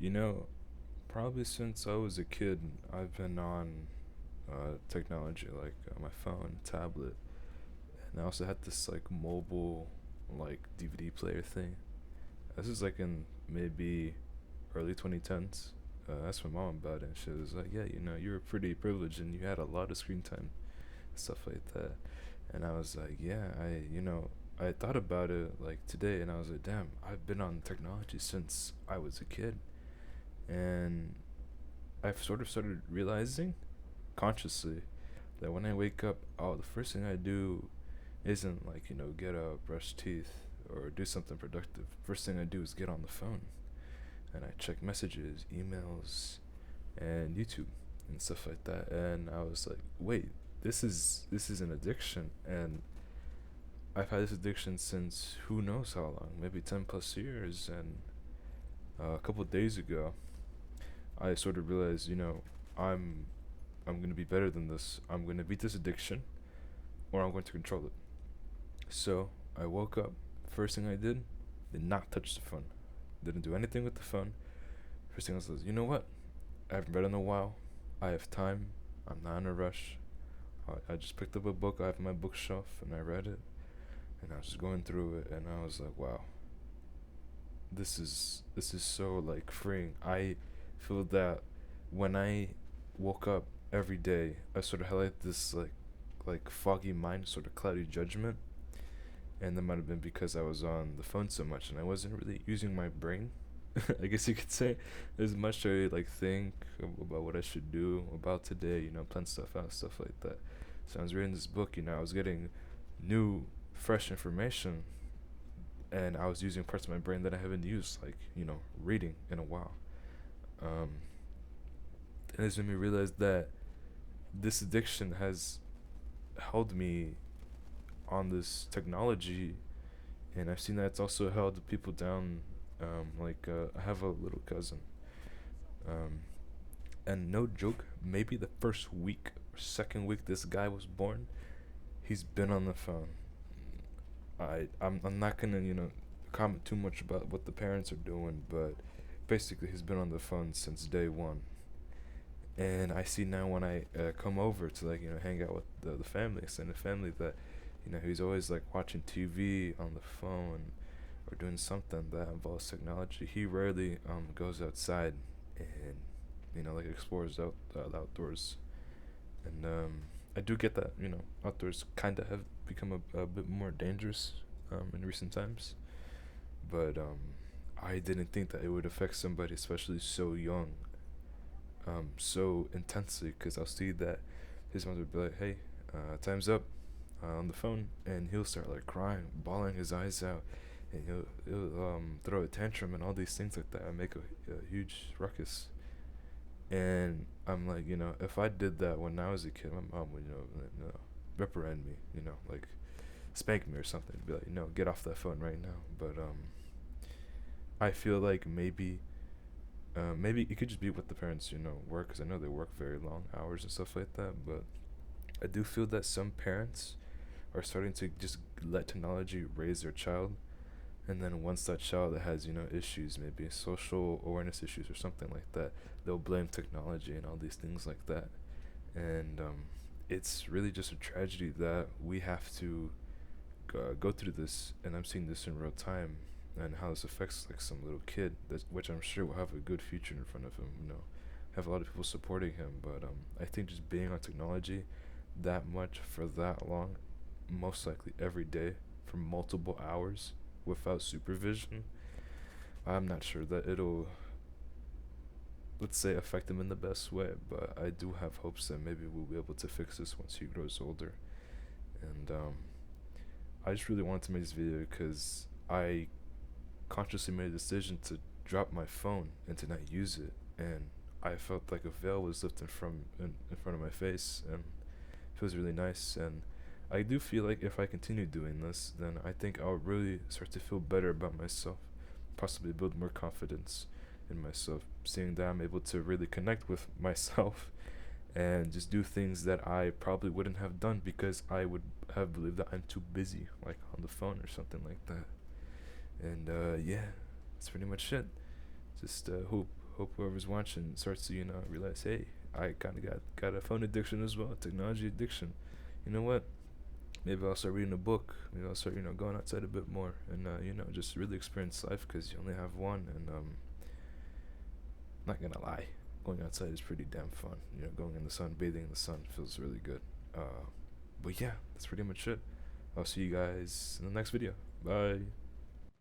You know, probably since I was a kid, I've been on technology like my phone, tablet, and I also had this like mobile like DVD player thing. This is like in maybe early 2010s. Asked my mom about it, and she was like, "Yeah, you were pretty privileged, and you had a lot of screen time, stuff like that." And I was like, "Yeah, I thought about it like today, and I was like, damn, I've been on technology since I was a kid, and I've sort of started realizing consciously that when I wake up, oh, the first thing I do isn't like, get up, brush teeth, or do something productive. First thing I do is get on the phone and I check messages, emails, and YouTube and stuff like that. And I was like, wait, this is an addiction, and I've had this addiction since who knows how long, maybe 10 plus years. And a couple of days ago, I sort of realized, I'm I'm gonna be better than this. I'm gonna beat this addiction, or I'm going to control it. So I woke up. First thing I did not touch the phone. Didn't do anything with the phone. First thing I was like, you know what? I haven't read in a while. I have time. I'm not in a rush. I just picked up a book. I have on my bookshelf, and I read it. And I was just going through it, and I was like, wow, this is so like freeing. I feel that when I woke up every day, I sort of had like this like foggy mind, sort of cloudy judgment, and that might have been because I was on the phone so much and I wasn't really using my brain. I guess you could say as much to like think about what I should do about today, plan stuff out, stuff like that. So I was reading this book, I was getting new, fresh information, and I was using parts of my brain that I haven't used, like reading in a while. Um, and this made me realize that this addiction has held me on this technology, and I've seen that it's also held people down. I have a little cousin, um, and no joke, maybe the first week or second week this guy was born, he's been on the phone. I'm not gonna comment too much about what the parents are doing, but basically he's been on the phone since day one. And I see now when I come over to like hang out with the family, extended family, that he's always like watching TV on the phone or doing something that involves technology. He rarely goes outside and like explores the outdoors. And I do get that outdoors kind of have become a bit more dangerous in recent times, but I didn't think that it would affect somebody, especially so young, so intensely. Because I'll see that his mother would be like, "Hey, time's up," on the phone, and he'll start like crying, bawling his eyes out, and he'll throw a tantrum and all these things like that, and make a huge ruckus. And I'm like, if I did that when I was a kid, my mom would, reprimand me, like spank me or something, be like, get off that phone right now. But I feel like maybe it could just be what the parents, work, because I know they work very long hours and stuff like that. But I do feel that some parents are starting to just let technology raise their child, and then once that child has issues, maybe social awareness issues or something like that, they'll blame technology and all these things like that. And it's really just a tragedy that we have to go through this, and I'm seeing this in real time, and how this affects like some little kid, which I'm sure will have a good future in front of him. Have a lot of people supporting him, but I think just being on technology that much for that long, most likely every day for multiple hours without supervision, I'm not sure that it'll, let's say, affect him in the best way. But I do have hopes that maybe we'll be able to fix this once he grows older. And I just really wanted to make this video because I consciously made a decision to drop my phone and to not use it, and I felt like a veil was lifted from in front of my face, and it feels really nice. And I do feel like if I continue doing this, then I think I'll really start to feel better about myself, possibly build more confidence in myself, seeing that I'm able to really connect with myself and just do things that I probably wouldn't have done because I would have believed that I'm too busy, like on the phone or something like that. And yeah, that's pretty much it. Just hope hope whoever's watching starts to, realize, hey, I kind of got a phone addiction as well, technology addiction. You know what? Maybe I'll start reading a book. Maybe I'll start, going outside a bit more, and just really experience life, because you only have one. And not gonna lie, going outside is pretty damn fun. Going in the sun, bathing in the sun feels really good. But yeah, that's pretty much it. I'll see you guys in the next video. Bye.